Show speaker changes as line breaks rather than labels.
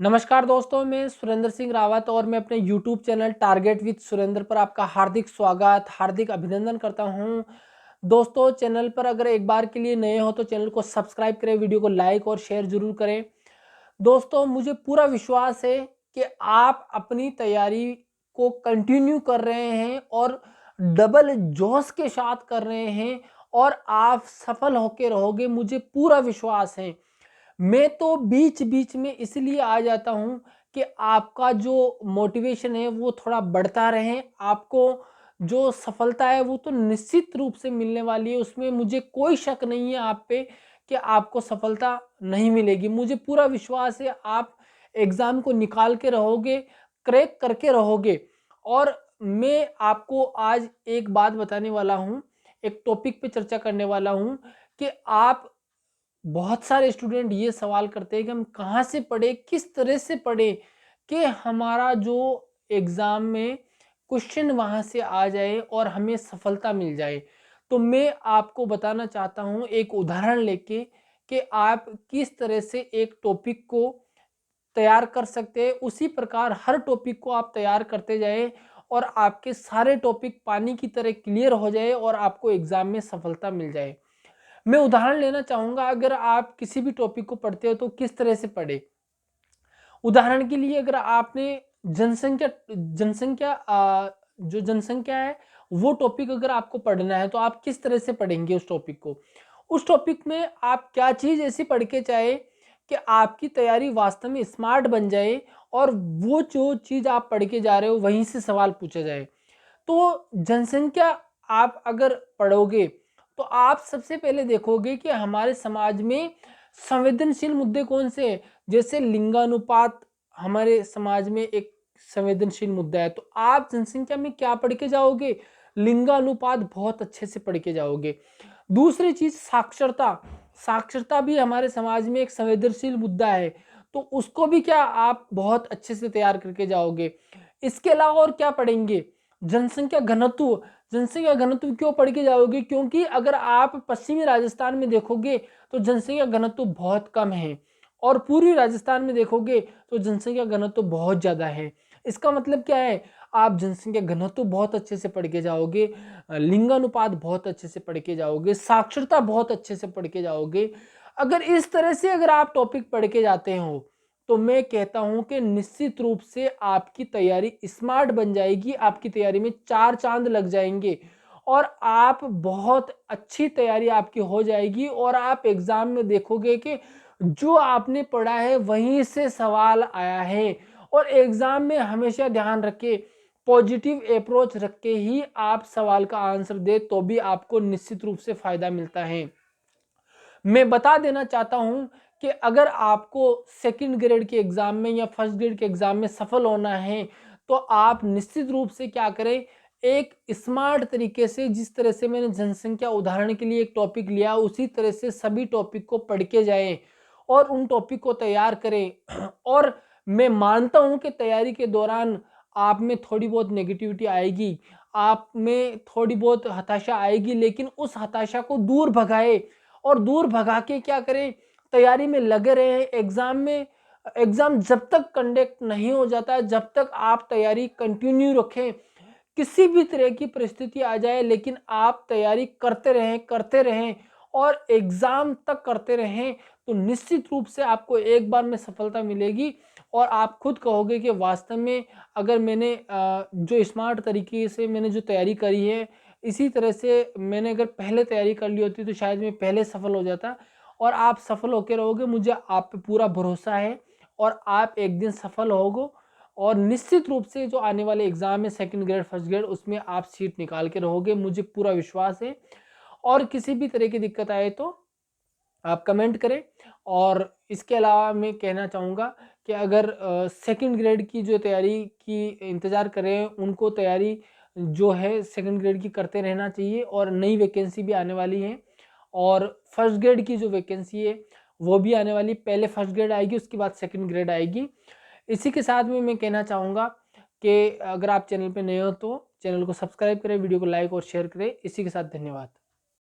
नमस्कार दोस्तों, मैं सुरेंद्र सिंह रावत और मैं अपने YouTube channel target with Surendra पर आपका हार्दिक स्वागत, हार्दिक अभिनंदन करता हूं। दोस्तों, चैनल पर अगर एक बार के लिए नए हो तो चैनल को सब्सक्राइब करें, वीडियो को लाइक और शेयर जरूर करें। दोस्तों, मुझे पूरा विश्वास है कि आप अपनी तैयारी को कंटिन्यू कर रहे हैं और डबल जोश के साथ कर रहे हैं और आप सफल होकर रहोगे, मुझे पूरा विश्वास है। मैं तो बीच बीच में इसलिए आ जाता हूं कि आपका जो मोटिवेशन है वो थोड़ा बढ़ता रहे। आपको जो सफलता है वो तो निश्चित रूप से मिलने वाली है, उसमें मुझे कोई शक नहीं है आप पे कि आपको सफलता नहीं मिलेगी। मुझे पूरा विश्वास है आप एग्जाम को निकाल के रहोगे, क्रैक करके रहोगे। और मैं आपको आज एक बात बताने वाला हूँ, एक टॉपिक पे चर्चा करने वाला हूँ कि आप बहुत सारे स्टूडेंट ये सवाल करते हैं कि हम कहाँ से पढ़े, किस तरह से पढ़े कि हमारा जो एग्ज़ाम में क्वेश्चन वहाँ से आ जाए और हमें सफलता मिल जाए। तो मैं आपको बताना चाहता हूँ एक उदाहरण लेके कि आप किस तरह से एक टॉपिक को तैयार कर सकते हैं। उसी प्रकार हर टॉपिक को आप तैयार करते जाएँ और आपके सारे टॉपिक पानी की तरह क्लियर हो जाए और आपको एग्ज़ाम में सफलता मिल जाए। मैं उदाहरण लेना चाहूँगा, अगर आप किसी भी टॉपिक को पढ़ते हो तो किस तरह से पढ़े। उदाहरण के लिए अगर आपने जनसंख्या जनसंख्या जो जनसंख्या है वो टॉपिक अगर आपको पढ़ना है तो आप किस तरह से पढ़ेंगे उस टॉपिक को। उस टॉपिक में आप क्या चीज़ ऐसी पढ़ के चाहे कि आपकी तैयारी वास्तव में स्मार्ट बन जाए और वो जो चीज़ आप पढ़ के जा रहे हो वहीं से सवाल पूछा जाए। तो जनसंख्या आप अगर पढ़ोगे तो आप सबसे पहले देखोगे कि हमारे समाज में संवेदनशील मुद्दे कौन से हैं। जैसे लिंगानुपात हमारे समाज में एक संवेदनशील मुद्दा है, तो आप जनसंख्या में क्या पढ़ के जाओगे, लिंगानुपात बहुत अच्छे से पढ़ के जाओगे। दूसरी चीज साक्षरता, साक्षरता भी हमारे समाज में एक संवेदनशील मुद्दा है, तो उसको भी क्या आप बहुत अच्छे से तैयार करके जाओगे। इसके अलावा और क्या पढ़ेंगे, जनसंख्या घनत्व। जनसंख्या घनत्व क्यों पढ़ के जाओगे, क्योंकि अगर आप पश्चिमी राजस्थान में देखोगे तो जनसंख्या घनत्व बहुत कम है और पूर्वी राजस्थान में देखोगे तो जनसंख्या घनत्व बहुत ज़्यादा है। इसका मतलब क्या है, आप जनसंख्या घनत्व बहुत अच्छे से पढ़ के जाओगे, लिंगानुपात बहुत अच्छे से पढ़ के जाओगे, साक्षरता बहुत अच्छे से पढ़ के जाओगे। अगर इस तरह से अगर आप टॉपिक पढ़ के जाते हो तो मैं कहता हूं कि निश्चित रूप से आपकी तैयारी स्मार्ट बन जाएगी, आपकी तैयारी में चार चांद लग जाएंगे और आप बहुत अच्छी तैयारी आपकी हो जाएगी और आप एग्जाम में देखोगे कि जो आपने पढ़ा है वहीं से सवाल आया है। और एग्जाम में हमेशा ध्यान रखें, पॉजिटिव अप्रोच रख के ही आप सवाल का आंसर दे तो भी आपको निश्चित रूप से फायदा मिलता है। मैं बता देना चाहता हूं कि अगर आपको सेकंड ग्रेड के एग्जाम में या फर्स्ट ग्रेड के एग्जाम में सफल होना है तो आप निश्चित रूप से क्या करें, एक स्मार्ट तरीके से, जिस तरह से मैंने जनसंख्या उदाहरण के लिए एक टॉपिक लिया उसी तरह से सभी टॉपिक को पढ़ के जाएं और उन टॉपिक को तैयार करें। और मैं मानता हूं कि तैयारी के दौरान आप में थोड़ी बहुत नेगेटिविटी आएगी, आप में थोड़ी बहुत हताशा आएगी, लेकिन उस हताशा को दूर भगाए और दूर भगा के क्या करें, तैयारी में लगे रहे। एग्जाम जब तक कंडक्ट नहीं हो जाता, जब तक आप तैयारी कंटिन्यू रखें, किसी भी तरह की परिस्थिति आ जाए लेकिन आप तैयारी करते रहें और एग्जाम तक करते रहें तो निश्चित रूप से आपको एक बार में सफलता मिलेगी। और आप खुद कहोगे कि वास्तव में अगर मैंने जो स्मार्ट तरीके से मैंने जो तैयारी करी है, इसी तरह से मैंने अगर पहले तैयारी कर ली होती तो शायद मैं पहले सफल हो जाता। और आप सफल होकर रहोगे, मुझे आप पे पूरा भरोसा है और आप एक दिन सफल होगे और निश्चित रूप से जो आने वाले एग्जाम है सेकंड ग्रेड फर्स्ट ग्रेड उसमें आप सीट निकाल के रहोगे, मुझे पूरा विश्वास है। और किसी भी तरह की दिक्कत आए तो आप कमेंट करें। और इसके अलावा मैं कहना चाहूँगा कि अगर सेकंड ग्रेड की जो तैयारी की इंतज़ार करें उनको तैयारी जो है सेकंड ग्रेड की करते रहना चाहिए और नई वैकेंसी भी आने वाली है। और फर्स्ट ग्रेड की जो वैकेंसी है वो भी आने वाली, पहले फर्स्ट ग्रेड आएगी उसके बाद सेकंड ग्रेड आएगी। इसी के साथ में मैं कहना चाहूँगा कि अगर आप चैनल पे नए हो तो चैनल को सब्सक्राइब करें, वीडियो को लाइक और शेयर करें। इसी के साथ धन्यवाद।